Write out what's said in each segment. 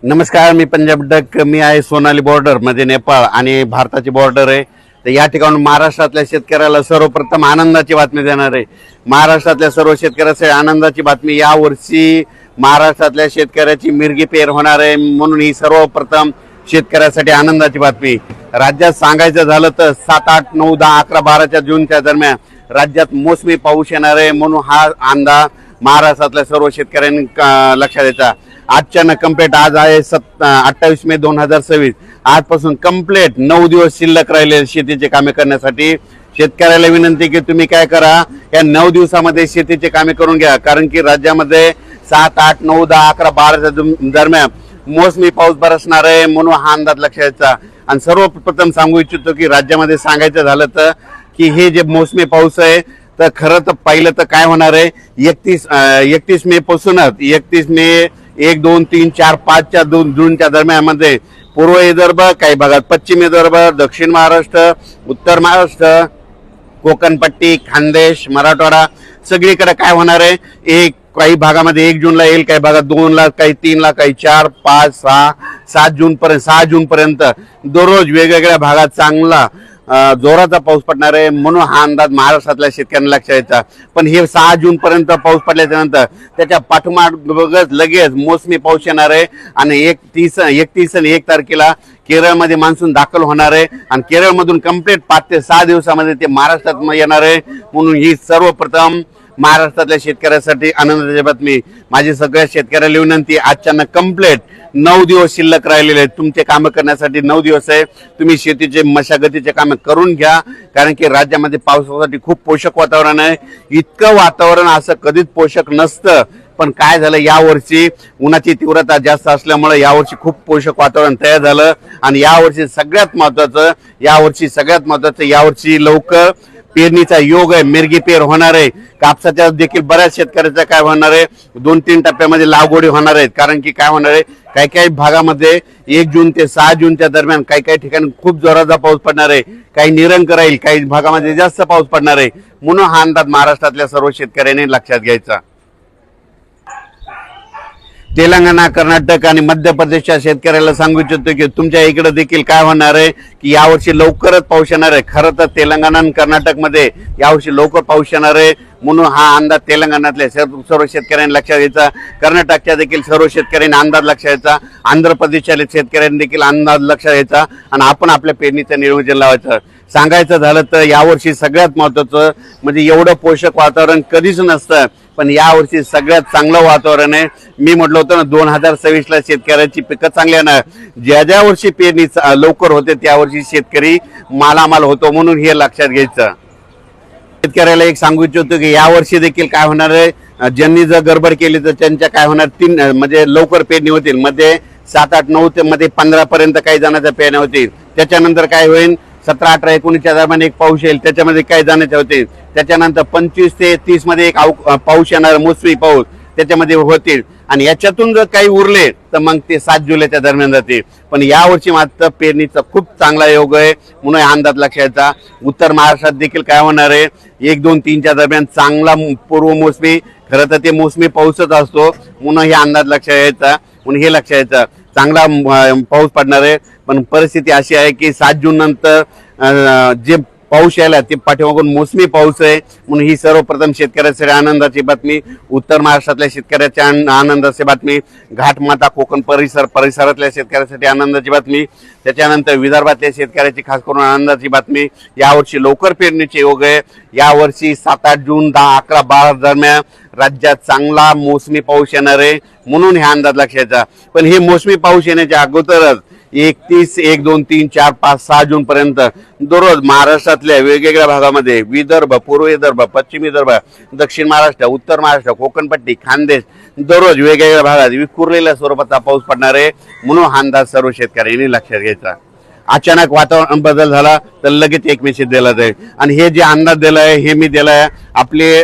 नमस्कार, मी पंजाब डक. मी आहे सोनाली बॉर्डर मध्ये, नेपाळ आणि भारताची बॉर्डर आहे. तर या ठिकाणी महाराष्ट्रातल्या शेतकऱ्याला सर्वप्रथम आनंदाची बातमी देणार आहे. महाराष्ट्रातल्या सर्व शेतकऱ्यासाठी आनंदाची बातमी. या वर्षी महाराष्ट्रातल्या शेतकऱ्याची मिरगी पेर होणार आहे, म्हणून ही सर्वप्रथम शेतकऱ्यासाठी आनंदाची बातमी. राज्यात सांगायचं झालं तर 7, 8, 9, 10, 11, 12 जूनच्या दरम्यान राज्यात मोसमी पाऊस येणार आहे, म्हणून हा अंदाज महाराष्ट्रातल्या सर्व शेतकऱ्यांनी लक्षात द्यायचा. आजच्यानं कंप्लीट आज आहे 28 मे 2026. आजपासून कंप्लीट 9 दिवस शिल्लक राहिले शेतीचे कामे करण्यासाठी. शेतकऱ्याला विनंती की तुम्ही काय करा, या 9 दिवसामध्ये शेतीचे कामे करून घ्या, कारण की राज्यामध्ये 7, 8, 9, 10, 11, 12 दरम्यान मोसमी पाऊस बरसणार आहे, म्हणून हा अंदाज लक्षात घ्यायचा. आणि सर्वप्रथम सांगू इच्छितो की राज्यामध्ये सांगायचं झालं तर की हे जे मोसमी पाऊस आहे, तर खरं तर पहिलं तर काय होणार आहे, 31 मे पासूनच 31 मे 1, 2, 3, 4, 5 जूनच्या दरम्यान मध्ये पूर्व विदर्भ, काही भागात पश्चिम विदर्भ, दक्षिण महाराष्ट्र, उत्तर महाराष्ट्र, कोकणपट्टी, खानदेश, मराठवाडा सगळीकडे काय होणार आहे, काही भागामध्ये 1 जूनला येईल, काही भागात 2 ला, काही 3 ला, काही 4, 5, 6, 6 जून पर्यंत दररोज वेगवेगळ्या भागात चांगला जोराचा पाऊस पडणार आहे, म्हणून हा अंदाज महाराष्ट्रातल्या शेतकऱ्यांना लक्षात यायचा. पण हे 6 जून पर्यंत पाऊस पडल्याच्या नंतर त्याच्या पाठोपाठ लगेच मोसमी पाऊस येणार आहे आणि 31 आणि 1 तारखेला केरळमध्ये मान्सून दाखल होणार आहे आणि केरळमधून कंप्लीट 5 ते 6 दिवसामध्ये ते महाराष्ट्रात येणार आहे. म्हणून ही सर्वप्रथम महाराष्ट्रातल्या शेतकऱ्यासाठी आनंदाची बातमी. माझी सगळ्या शेतकऱ्याला विनंती, आजच्यानं कंप्लीट 9 दिवस शिल्लक राहिलेले आहेत. तुमचे काम करण्यासाठी 9 दिवस आहे. तुम्ही शेतीचे मशागतीचे काम करून घ्या, कारण की राज्यामध्ये पावसासाठी खूप पोषक वातावरण आहे. इतकं वातावरण असं कधीच पोषक नसतं, पण काय झालं, यावर्षी उन्हाची तीव्रता जास्त असल्यामुळे यावर्षी खूप पोषक वातावरण तयार झालं. आणि यावर्षी सगळ्यात महत्वाचं यावर्षी लवकर पेरणीचा योग आहे, मिरगी पेर होणार आहे. कापसाच्या देखील बऱ्याच शेतकऱ्याचा काय होणार आहे, 2-3 टप्प्यामध्ये लागवडी होणार आहेत. कारण की काय होणार आहे, काही भागामध्ये 1 जून ते 6 जूनच्या दरम्यान काही ठिकाणी खूप जोराचा पाऊस पडणार आहे, काही निरंक राहील, काही भागामध्ये जास्त पाऊस पडणार आहे. म्हणून हा अंदाज महाराष्ट्रातल्या सर्व शेतकऱ्यांनी लक्षात घ्यायचा. तेलंगणा, कर्नाटक आणि मध्य प्रदेशच्या शेतकऱ्याला सांगू इच्छितो की तुमच्या इकडे देखील काय होणार आहे की यावर्षी लवकरच पाऊस येणार आहे. खरं तर तेलंगणा आणि कर्नाटकमध्ये यावर्षी लवकर पाऊस येणार आहे, म्हणून हा अंदाज तेलंगणातल्या सर्व शेतकऱ्यांनी लक्षात घ्यायचा. कर्नाटकच्या देखील सर्व शेतकऱ्यांनी अंदाज लक्षात घ्यायचा. आंध्र प्रदेशच्या शेतकऱ्यांनी देखील अंदाज लक्षात घ्यायचा आणि आपण आपल्या पेरणीचं नियोजन लावायचं. सांगायचं झालं तर यावर्षी सगळ्यात महत्वाचं म्हणजे एवढं पोषक वातावरण कधीच नसतं, पण यावर्षी सगळ्यात चांगलं वातावरण आहे. मी म्हटलं होतं ना, 2026ला शेतकऱ्याची पिकं चांगली येणार. ज्या वर्षी पेरणी लवकर होते त्या वर्षी शेतकरी मालामाल होतो, म्हणून हे लक्षात घ्यायचं. शेतकऱ्याला एक सांगू इच्छितो की यावर्षी देखील काय होणार आहे, ज्यांनी जर गडबड केली तर त्यांच्या काय होणार, 3 म्हणजे लवकर पेरणी होतील. मध्ये 7, 8, 9 ते मध्ये 15 पर्यंत काही जणांच्या पेरण्या होतील. त्याच्यानंतर काय होईल, 17, 18, 19च्या दरम्यान एक पाऊस येईल, त्याच्यामध्ये काही जाण्याचे होते. त्याच्यानंतर 25 ते 30 मध्ये एक पाऊस येणार, मोसमी पाऊस त्याच्यामध्ये होतील. आणि याच्यातून जर काही उरले तर मग ते 7 जुलैच्या दरम्यान जाते. पण यावर्षी मात्र पेरणीचा खूप चांगला योग आहे, म्हणून अंदाज लक्षात. उत्तर महाराष्ट्रात देखील काय होणार आहे, 1, 2, 3च्या दरम्यान चांगला पूर्व मोसमी, खरं तर ते मोसमी पाऊसच असतो, म्हणून हे अंदाज लक्षात यायचा. म्हणून हे लक्षात यायचं, चांगला पाऊस पडणार आहे. पण परिस्थिती अशी आहे की 7 जून नंतर जे पाऊस यायला ते पाठीमागून मोसमी पाऊस आहे, म्हणून ही सर्वप्रथम शेतकऱ्यासाठी आनंदाची बातमी. उत्तर महाराष्ट्रातल्या शेतकऱ्याच्या आनंदाची बातमी. घाटमाता कोकण परिसरातल्या शेतकऱ्यासाठी आनंदाची बातमी. त्याच्यानंतर विदर्भातल्या शेतकऱ्याची खास करून आनंदाची बातमी. यावर्षी लवकर पेरणीचे योग आहे. यावर्षी 7, 8 जून 10, 11, 12 दरम्यान राज्यात चांगला मोसमी पाऊस येणार आहे, म्हणून हे अंदाज लक्षात. पण हे मोसमी पाऊस येण्याच्या अगोदरच 31, 1, 2, 3, 4, 5, 6 जून पर्यंत दररोज महाराष्ट्रातल्या वेगवेगळ्या भागामध्ये विदर्भ, पूर्व विदर्भ, पश्चिम विदर्भ, दक्षिण महाराष्ट्र, उत्तर महाराष्ट्र, कोकणपट्टी, खानदेश दररोज वेगवेगळ्या भागात विखुरलेल्या स्वरूपाचा पाऊस पडणार आहे, म्हणून हा अंदाज सर्व शेतकऱ्यांनी लक्षात घ्यायचा. अचानक वातावरण बदल झाला तर लगेच एक मेसेज दिला जाईल. आणि हे जे अंदाज दिलाय हे मी दिलाय आपले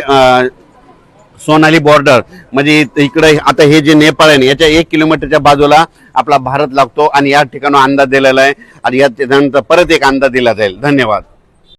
सोनाली बॉर्डर, म्हणजे इकडे आता हे जे नेपाळ आहे याच्या 1 किलोमीटरच्या बाजूला आपला भारत लागतो आणि या ठिकाणी अंदाज दिलेला आहे. आणि यानंतर परत एक अंदाज दिला जाईल. धन्यवाद.